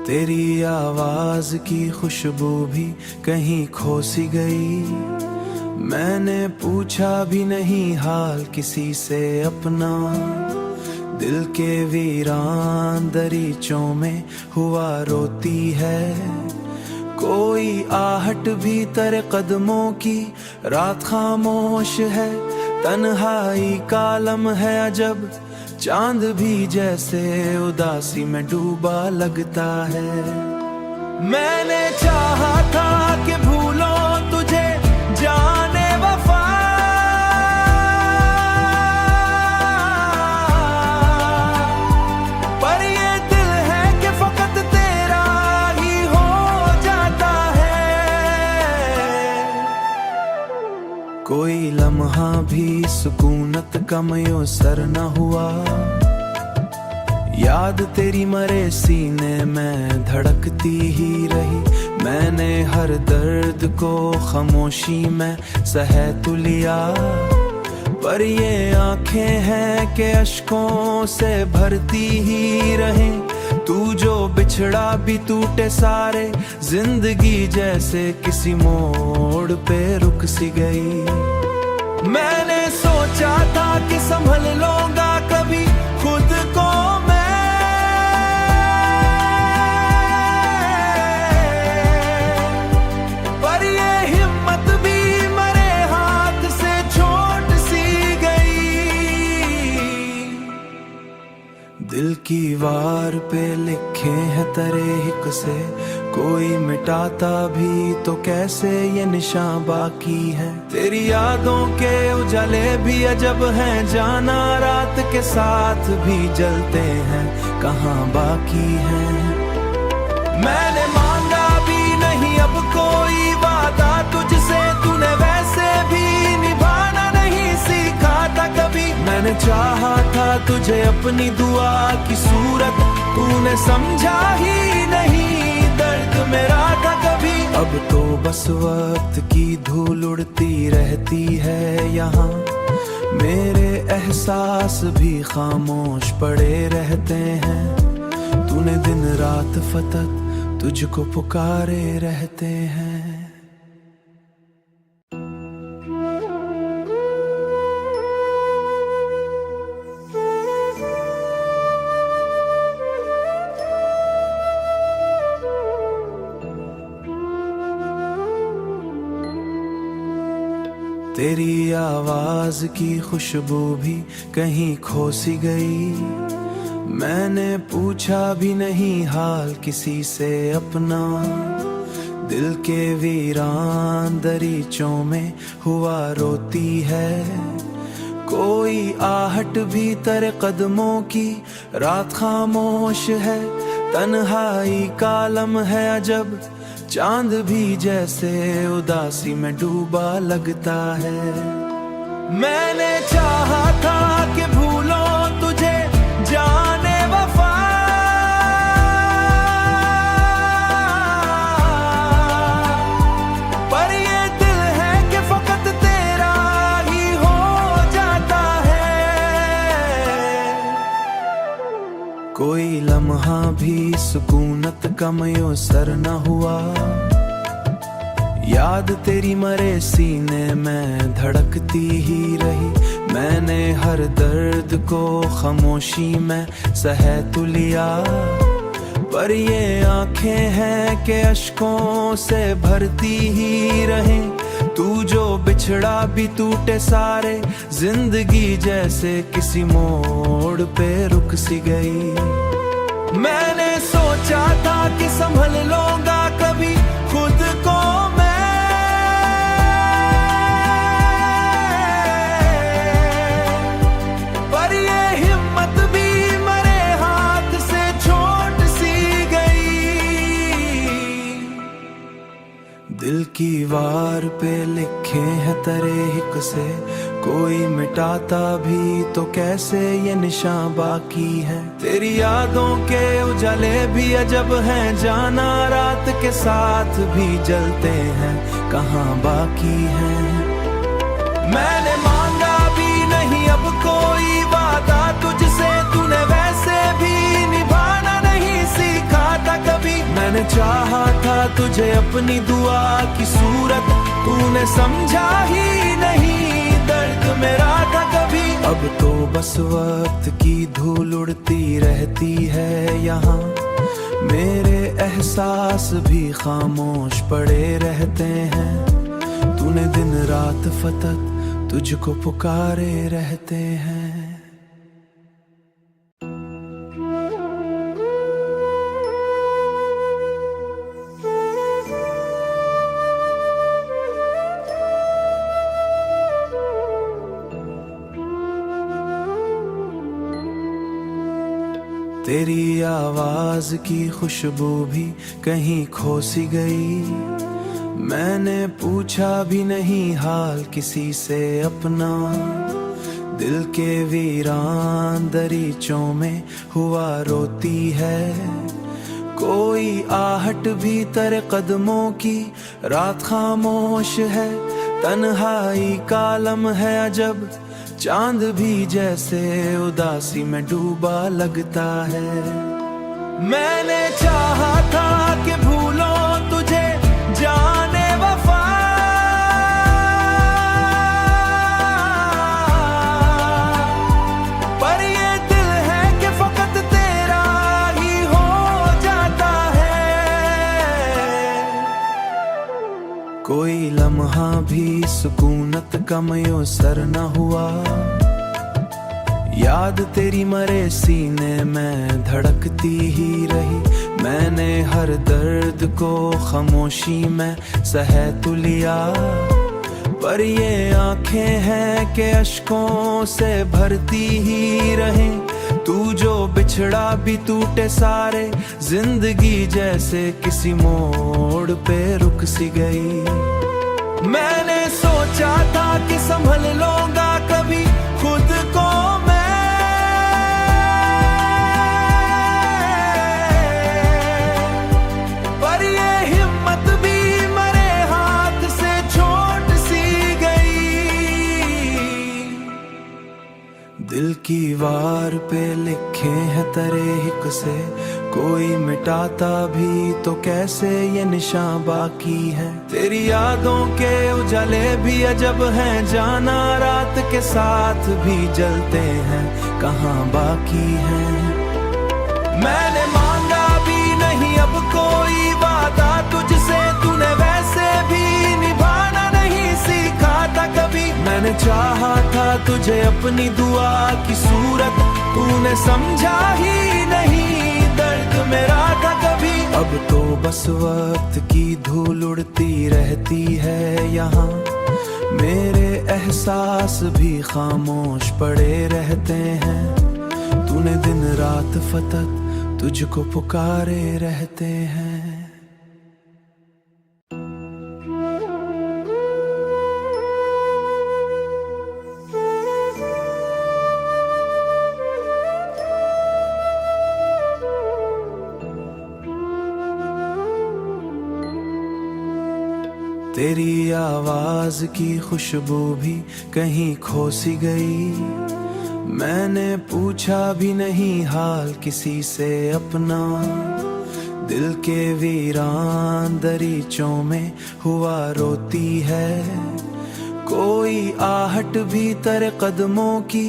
तेरी आवाज की खुशबू भी कहीं खो सी गई। मैंने पूछा भी नहीं हाल किसी से अपना, दिल के वीरान दरीचों में हुआ रोती है। कोई आहट भी तेरे कदमों की, रात खामोश है, तन्हाई का लम्हा है अजब, चांद भी जैसे उदासी में डूबा लगता है। मैंने चाहा था कि भूलो तुझे जाने वफा, पर ये दिल है कि फकत तेरा ही हो जाता है। कोई लम्हा भी सुकूनत का मयसर न हुआ, याद तेरी मरे सीने में धड़कती ही रही। मैंने हर दर्द को खामोशी में सह तो लिया, पर ये आंखें हैं कि अश्कों से भरती ही रहे। तू जो बिछड़ा भी टूटे सारे, जिंदगी जैसे किसी मोड़ पे रुक सी गई। मैंने सोचा था कि संभल लूंगा कभी खुद को मैं, पर ये हिम्मत भी मरे हाथ से छूट सी गई। दिल की वार पे लिखे हैं तेरे हिक से, कोई मिटाता भी तो कैसे ये निशान बाकी है। तेरी यादों के उजाले भी अजब हैं, जाना रात के साथ भी जलते हैं, कहाँ बाकी हैं। मैंने मांगा भी नहीं अब कोई वादा तुझसे, तूने वैसे भी निभाना नहीं सीखा था कभी। मैंने चाहा था तुझे अपनी दुआ की सूरत, तूने समझा ही नहीं दर्द मेरा था कभी। अब तो बस वक्त की धूल उड़ती रहती है यहाँ, मेरे एहसास भी खामोश पड़े रहते हैं। तूने दिन रात फतत तुझको पुकारे रहते हैं। तेरी आवाज की खुशबू भी कहीं खो सी गई। मैंने पूछा भी नहीं हाल किसी से अपना, दिल के वीरान दरीचों में हुआ रोती है। कोई आहट भी तेरे कदमों की, रात खामोश है, तन्हाई का लम्हा है अजब, चांद भी जैसे उदासी में डूबा लगता है। मैंने चाहा था कि भूलो तुझे जाने वफा, पर ये दिल है कि फकत तेरा ही हो जाता है। कोई लम्हा भी सुकूनत का मयसर न हुआ, याद तेरी मरे सीने में धड़कती ही रही। मैंने हर दर्द को खामोशी में सह तो लिया, पर ये आंखें हैं कि अश्कों से भरती ही रहे। तू जो बिछड़ा भी टूटे सारे, जिंदगी जैसे किसी मोड़ पे रुक सी गई। मैंने सोचा था कि संभल लूंगा कभी खुद को मैं, पर ये हिम्मत भी मरे हाथ से छूट सी गई। दिल की वार पे लिखे हैं तेरे हिक से, कोई मिटाता भी तो कैसे ये निशान बाकी है। तेरी यादों के उजाले भी अजब हैं, जाना रात के साथ भी जलते हैं, कहाँ बाकी हैं। मैंने मांगा भी नहीं अब कोई वादा तुझसे, तूने वैसे भी निभाना नहीं सीखा था कभी। मैंने चाहा था तुझे अपनी दुआ की सूरत, तूने समझा ही नहीं दर्द मेरा था कभी। अब तो बस वक्त की धूल उड़ती रहती है यहाँ, मेरे एहसास भी खामोश पड़े रहते हैं। तूने दिन रात फतत तुझको पुकारे रहते हैं। तेरी आवाज की खुशबू भी कहीं खो सी गई, मैंने पूछा भी नहीं हाल किसी से अपना। दिल के वीरान दरीचों में हुआ रोती है, कोई आहट भी तेरे कदमों की, रात खामोश है, तन्हाई का लम्हा है अजब, चांद भी जैसे उदासी में डूबा लगता है। मैंने चाहा था कि भूलो तुझे जाने वफा, पर ये दिल है कि फकत तेरा ही हो जाता है। कोई लम्हा भी सुकूनत का मयसर न हुआ, याद तेरी मरे सीने में धड़कती ही रही। मैंने हर दर्द को खामोशी में सह तो लिया, पर ये आंखें हैं कि अश्कों से भरती ही रहे। तू जो बिछड़ा भी टूटे सारे, जिंदगी जैसे किसी मोड़ पे रुक सी गई। मैंने सोचा था कि संभल लूंगा कभी खुद को मैं, पर ये हिम्मत भी मरे हाथ से छोट सी गई। दिल की वार पे लिखे हैं तेरे हिक से, कोई मिटाता भी तो कैसे ये निशान बाकी है। तेरी यादों के उजाले भी अजब हैं, जाना रात के साथ भी जलते हैं, कहाँ बाकी हैं। मैंने मांगा भी नहीं अब कोई वादा तुझसे, तूने वैसे भी निभाना नहीं सीखा था कभी। मैंने चाहा था तुझे अपनी दुआ की सूरत, तूने समझा ही नहीं दर्द मेरा था कभी। अब तो बस वक्त की धूल उड़ती रहती है यहाँ, मेरे एहसास भी खामोश पड़े रहते हैं। तूने दिन रात फतत तुझको पुकारे रहते हैं। तेरी आवाज की खुशबू भी कहीं खो सी गई, मैंने पूछा भी नहीं हाल किसी से अपना। दिल के वीरान दरीचों में हुआ रोती है, कोई आहट भी तेरे कदमों की,